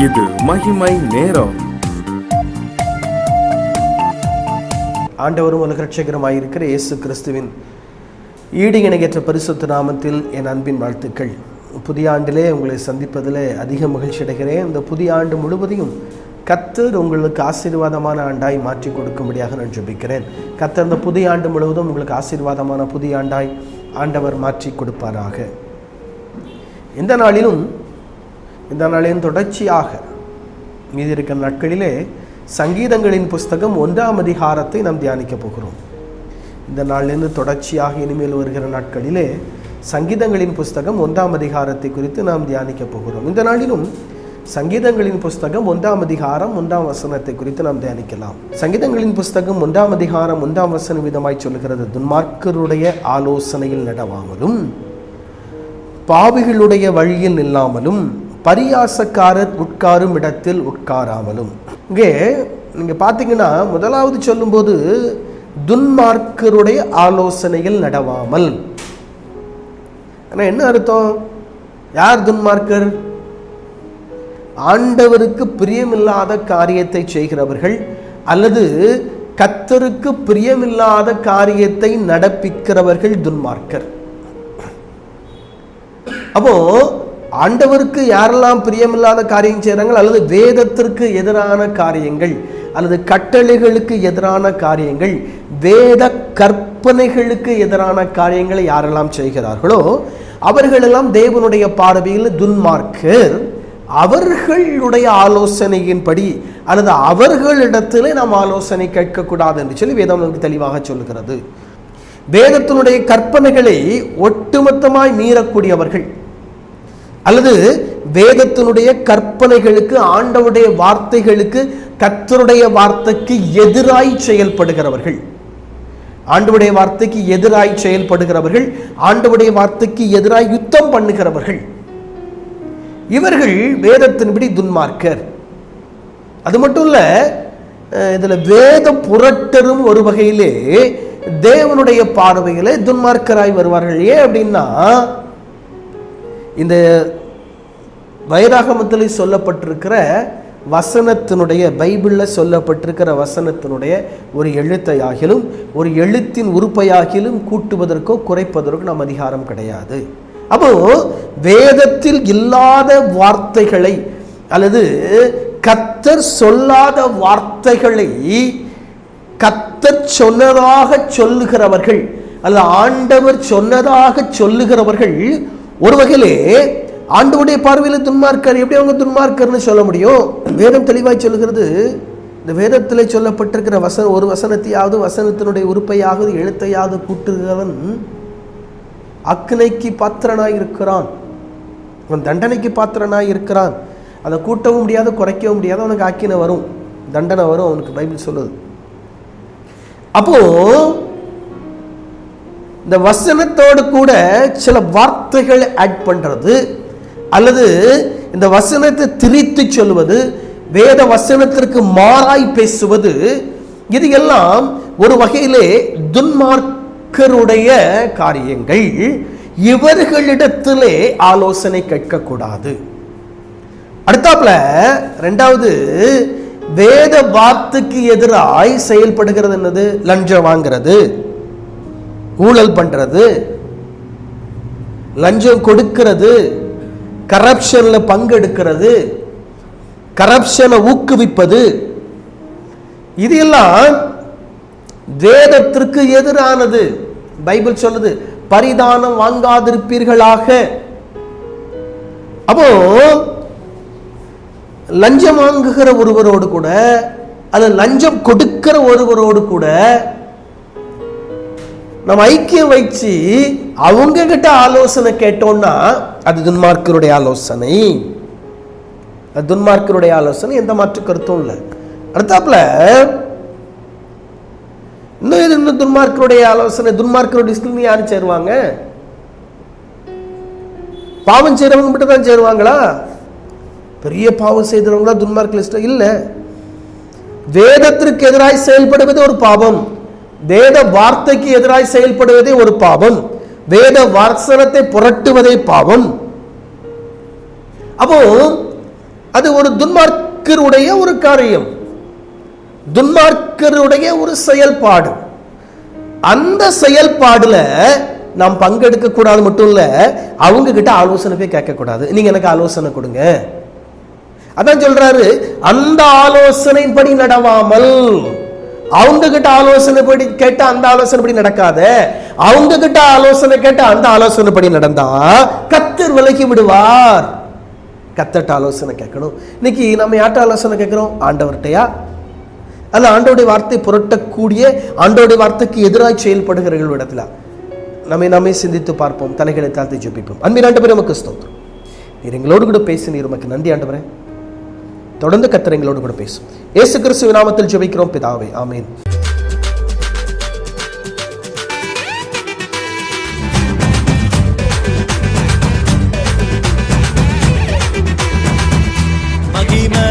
இது மகிமை நேரம். ஆண்டவரும் உலகரட்சகருமாயிருக்கிற இயேசு கிறிஸ்துவின் ஈடு இணையற்ற பரிசுத்த நாமத்தில் என் அன்பின் வாழ்த்துக்கள். புதிய ஆண்டிலே உங்களை சந்திப்பதில் அதிக மகிழ்ச்சி அடைகிறேன். இந்த புதிய ஆண்டு முழுவதையும் கர்த்தர் உங்களுக்கு ஆசீர்வாதமான ஆண்டாய் மாற்றி கொடுக்கும்படியாக நான் ஜெபிக்கிறேன். கர்த்தர் இந்த புதிய ஆண்டு முழுவதும் உங்களுக்கு ஆசீர்வாதமான புதிய ஆண்டாய் ஆண்டவர் மாற்றி கொடுப்பாராக. இந்த நாளிலும் தொடர்ச்சியாக மீதி இருக்கிற நாட்களிலே சங்கீதங்களின் புஸ்தகம் 1ஆம் அதிகாரத்தை நாம் தியானிக்க போகிறோம். இந்த நாளிலிருந்து தொடர்ச்சியாக இனிமேல் வருகிற நாட்களிலே சங்கீதங்களின் புஸ்தகம் 1ஆம் அதிகாரத்தை குறித்து நாம் தியானிக்க போகிறோம். இந்த நாளிலும் சங்கீதங்களின் புஸ்தகம் 1ஆம் அதிகாரம் 1ஆம் வசனத்தை குறித்து நாம் தியானிக்கலாம். சங்கீதங்களின் புஸ்தகம் 1ஆம் அதிகாரம் 1ஆம் வசனம் விதமாய் சொல்கிறது, துன்மார்க்கருடைய ஆலோசனையில் நடவாமலும் பாவிகளுடைய வழியில் நில்லாமலும் பரியாசக்காரர் உட்காரும் இடத்தில் உட்காராமலும். இங்கே நீங்க பார்த்தீங்கன்னா முதலாவது சொல்லும்போது துன்மார்க்கருடைய ஆலோசனையில் நடவாமல். என்ன அர்த்தம்? யார் துன்மார்க்கர்? ஆண்டவருக்கு பிரியமில்லாத காரியத்தை செய்கிறவர்கள் அல்லது கர்த்தருக்கு பிரியமில்லாத காரியத்தை நடப்பிக்கிறவர்கள் துன்மார்க்கர். அப்போ ஆண்டவருக்கு யாரெல்லாம் பிரியமில்லாத காரியம் செய்கிறாங்க அல்லது வேதத்திற்கு எதிரான காரியங்கள் அல்லது கட்டளைகளுக்கு எதிரான காரியங்கள், வேத கற்பனைகளுக்கு எதிரான காரியங்களை யாரெல்லாம் செய்கிறார்களோ அவர்களெல்லாம் தேவனுடைய பார்வையில் துன்மார்க்கர். அவர்களுடைய ஆலோசனையின்படி அல்லது அவர்களிடத்திலே நாம் ஆலோசனை கேட்கக்கூடாது என்று சொல்லி வேதம் நமக்கு தெளிவாக சொல்லுகிறது. வேதத்தினுடைய கற்பனைகளை ஒட்டுமொத்தமாய் மீறக்கூடியவர்கள் அல்லது வேதத்தினுடைய கற்பனைகளுக்கு, ஆண்டவருடைய வார்த்தைகளுக்கு, கர்த்தருடைய வார்த்தைக்கு எதிராய் செயல்படுகிறவர்கள், ஆண்டவருடைய வார்த்தைக்கு எதிராய் செயல்படுகிறவர்கள், ஆண்டவருடைய வார்த்தைக்கு எதிராய் யுத்தம் பண்ணுகிறவர்கள், இவர்கள் வேதத்தின்படி துன்மார்க்கர். அது மட்டும் இல்ல, இதுல வேத புரட்டரும் ஒரு வகையிலே தேவனுடைய பார்வையிலே துன்மார்க்கராய் வருவார்கள். ஏன் அப்படின்னா, இந்த வேதாகமத்தில் சொல்லப்பட்டிருக்கிற வசனத்தினுடைய, பைபிளில் சொல்லப்பட்டிருக்கிற வசனத்தினுடைய ஒரு எழுத்தையாகிலும் ஒரு எழுத்தின் உறுப்பையாகிலும் கூட்டுவதற்கோ குறைப்பதற்கோ நாம் அதிகாரம் கிடையாது. அப்போ வேதத்தில் இல்லாத வார்த்தைகளை அல்லது கர்த்தர் சொல்லாத வார்த்தைகளை கர்த்தர் சொன்னதாக சொல்லுகிறவர்கள் அல்லது ஆண்டவர் சொன்னதாக சொல்லுகிறவர்கள் ஒரு வகையிலே ஆண்டவருடைய பார்வையில் துன்மார்க்கர். எப்படி அவங்க துன்மார்க்கர்னு சொல்ல முடியும்? வேதம் தெளிவாய் சொல்லுகிறது, இந்த வேதத்தில் சொல்லப்பட்டிருக்கிற ஒரு வசனத்தையாவது வசனத்தினுடைய உறுப்பையாவது எழுத்தையாவது கூட்டுகிறவன் அக்னைக்கு பாத்திரனாய் இருக்கிறான், அவன் தண்டனைக்கு பாத்திரனாய் இருக்கிறான். அதை கூட்டவும் முடியாது, குறைக்கவும் முடியாது, அவனுக்கு ஆக்கினை வரும், தண்டனை வரும், அவனுக்கு பைபிள் சொல்லுது. அப்போ இந்த வசனத்தோடு கூட சில வார்த்தைகளை ஆட் பண்றது அல்லது இந்த வசனத்தை திரித்து சொல்வது, வேத வசனத்திற்கு மாறாய் பேசுவது, இது எல்லாம் ஒரு வகையிலே துன்மார்க்கருடைய காரியங்கள். இவர்களிடத்திலே ஆலோசனை கேட்கக்கூடாது. அடுத்தாப்புல இரண்டாவது, வேத வார்த்தைக்கு எதிராய் செயல்படுகிறது என்னது? லஞ்சம் வாங்கிறது, ஊழல் பண்றது, லஞ்சம் கொடுக்கிறது, கரப்ஷன்ல பங்கெடுக்கிறது, கரப்ஷனை ஊக்குவிப்பது, இது எல்லாம் வேதத்திற்கு எதிரானது. பைபிள் சொல்லுது, பரிதானம் வாங்காதிருப்பீர்களாக. அப்போ லஞ்சம் வாங்குகிற ஒருவரோடு கூட அல்லது லஞ்சம் கொடுக்கிற ஒருவரோடு கூட நம்ம ஐக்கியம் வச்சு அவங்க கிட்ட ஆலோசனை கேட்டோம்னா அது துன்மார்க்கருடைய ஆலோசனை. அது துன்மார்க்கருடைய ஆலோசனை, எந்த மாற்று கருத்தும் இல்லை. அடுத்தாப்புல இன்னும் துன்மார்க்கருடைய ஆலோசனை, துன்மார்க்கருடைய லிஸ்ட்ல யாரு சேருவாங்க? பாவம் செய்யறவங்க மட்டும் தான் சேருவாங்களா? பெரிய பாவம் செய்தவங்களா துன்மார்க்க லிஸ்ட் இல்ல. வேதத்திற்கு எதிராய் செயல்படுவது ஒரு பாவம், வேத வார்த்தைக்கு எதிராய் செயல்படுவதே ஒரு பாவம், வேத வசனத்தை புரட்டுவதே பாவம். அப்போ அது ஒரு துன்மார்க்கருடைய ஒரு காரியம், துன்மார்க்கருடைய ஒரு செயல்பாடு. அந்த செயல்பாடுல நாம் பங்கெடுக்க கூடாது மட்டும் இல்ல, அவங்க கிட்ட ஆலோசனை போய் கேட்க கூடாது. நீங்க எனக்கு ஆலோசனை கொடுங்க. அதான் சொல்றாரு, அந்த ஆலோசனைப்படி நடவாமல், அவங்க கிட்ட ஆலோசனை படி கேட்ட அந்த ஆலோசனைப்படி நடக்காத, அவங்க கிட்ட ஆலோசனை கேட்ட அந்த ஆலோசனைப்படி நடந்தா கர்த்தர் விலகி விடுவார். கர்த்தர்ட்ட ஆலோசனை கேட்கணும். இன்னைக்கு நம்ம யார்ட்ட ஆலோசனை கேட்கிறோம்? ஆண்டவர்கிட்டயா? அல்ல ஆண்டவருடைய வார்த்தை புரட்டக்கூடிய, ஆண்டவருடைய வார்த்தைக்கு எதிராக செயல்படுகிறவர்கள் இடத்துல நம்மை சிந்தித்து பார்ப்போம். தலைகளை தாழ்த்தி ஜெபிப்போம். அன்பின் ஆண்டவரே, உமக்கு ஸ்தோத்திரம். நீர் எங்களோடு கூட பேசினீர், உமக்கு நன்றி ஆண்டவரே. தொடர்ந்து கர்த்தர் எங்களோடு கூட பேசும். இயேசு கிறிஸ்துவின் நாமத்தில் ஜெபிக்கிறோம் பிதாவே, ஆமென். மகிமை